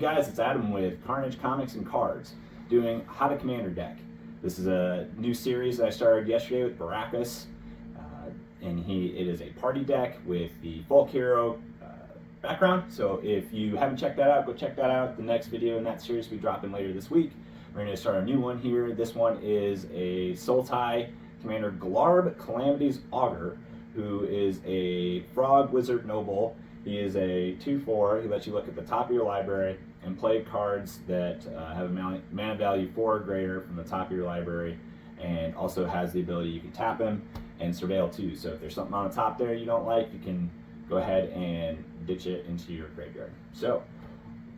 guys, it's Adam with Carnage Comics and Cards, doing How to Commander Deck. This is a new series that I started yesterday with Baracus, and it is a party deck with the folk hero background. So if you haven't checked that out, go check that out. The next video in that series will be dropping later this week. We're going to start a new one here. This one is a Sultai Commander Glarb, Calamity's Auger, who is a frog wizard noble. He is a 2/4. He lets you look at the top of your library and play cards that have a mana value 4 or greater from the top of your library, and also has the ability you can tap him and surveil too. So if there's something on the top there you don't like, you can go ahead and ditch it into your graveyard. So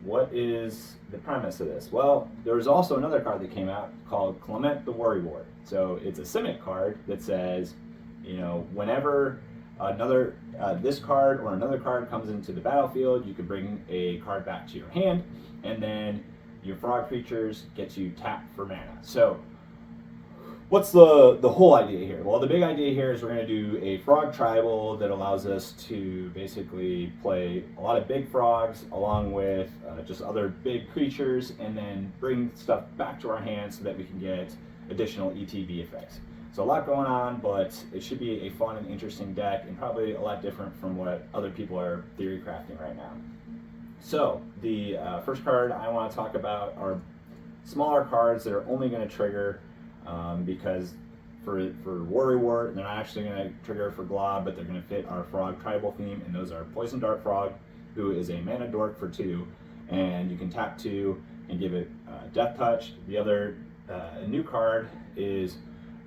what is the premise of this? Well, there was also another card that came out called Calamity the Worry Ward. So it's a Simic card that says, you know, whenever this card or another card comes into the battlefield, you can bring a card back to your hand, and then your frog creatures get you tapped for mana. So what's the whole idea here? Well, the big idea here is we're going to do a frog tribal that allows us to basically play a lot of big frogs along with just other big creatures, and then bring stuff back to our hands so that we can get additional ETB effects. So a lot going on, but it should be a fun and interesting deck, and probably a lot different from what other people are theory crafting right now. So the first card I want to talk about are smaller cards that are only going to trigger because for Worry Ward, they're not actually going to trigger for Glarb, but they're going to fit our frog tribal theme, and those are Poison Dart Frog, who is a mana dork for 2, and you can tap 2 and give it Death Touch. The other new card is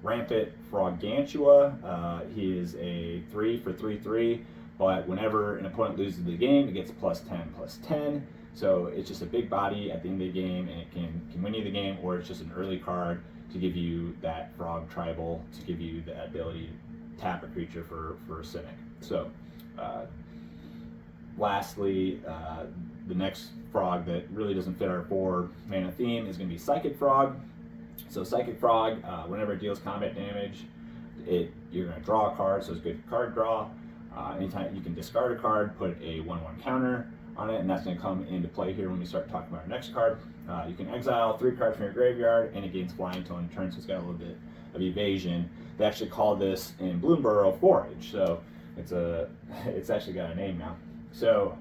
Rampant Frogantua. He is a 3 for 3/3, but whenever an opponent loses the game, it gets +10/+10. So it's just a big body at the end of the game, and it can win you the game, or it's just an early card to give you that frog tribal, to give you the ability to tap a creature for a Simic. So lastly, the next frog that really doesn't fit our 4 mana theme is going to be Psychic Frog. So Psychic Frog, whenever it deals combat damage, you're going to draw a card, so it's good card draw. Anytime you can discard a card, put a 1/1 counter on it, and that's going to come into play here when we start talking about our next card. You can exile 3 cards from your graveyard, and it gains flying until end of turn, so it's got a little bit of evasion. They actually call this in Bloomburrow Forage, so it's actually got a name now. So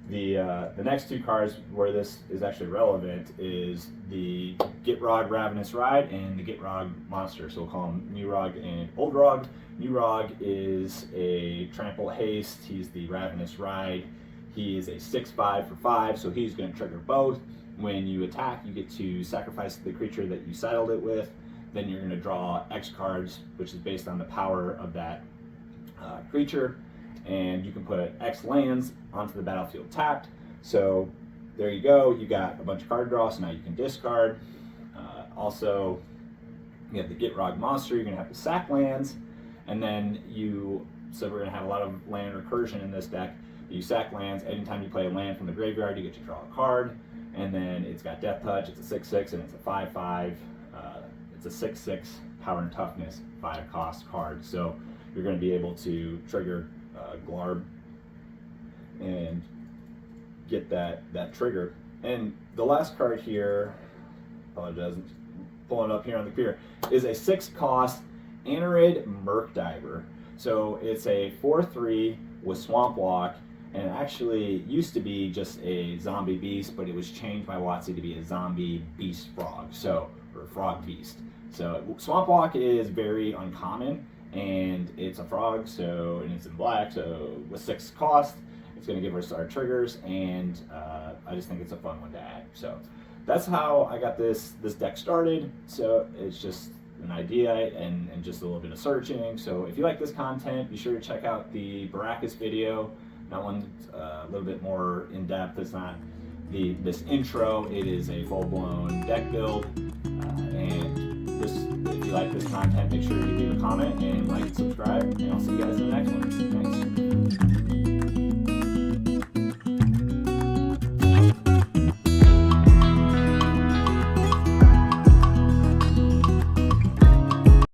the next 2 cards where this is actually relevant is the Gitrog Ravenous Ride and the Gitrog Monster. So we'll call them New Rog and Old Rog. New Rog is a Trample Haste. He's the Ravenous Ride. He is a 6/5 for 5, so he's going to trigger both. When you attack, you get to sacrifice the creature that you settled it with. Then you're going to draw X cards, which is based on the power of that creature. And you can put X lands onto the battlefield tapped. So there you go. You got a bunch of card draw, so now you can discard. Also, you have the Gitrog Monster. You're going to have to sack lands, and then so we're going to have a lot of land recursion in this deck. You sack lands. Anytime you play a land from the graveyard, you get to draw a card, and then it's got Death Touch. It's a 6/6, and it's a 5/5. It's a 6/6 power and toughness 5 cost card. So you're going to be able to trigger Glarb and get that trigger. And the last card here, apologize, pulling it up here on the computer, is a 6 cost Anorid Merc Diver. So it's a 4/3 with Swamp Walk, and it actually used to be just a zombie beast, but it was changed by WotC to be a zombie beast frog, or frog beast. So Swamp Walk is very uncommon, and it's a frog, and it's in black, so with 6 cost, it's going to give us our triggers, and I just think it's a fun one to add. So that's how I got this deck started. So it's just an idea and just a little bit of searching. So if you like this content, be sure to check out the Baracus video. That one's a little bit more in depth. It's not this intro, it is a full-blown deck build. And if you like this content, make sure you leave a comment and like and subscribe.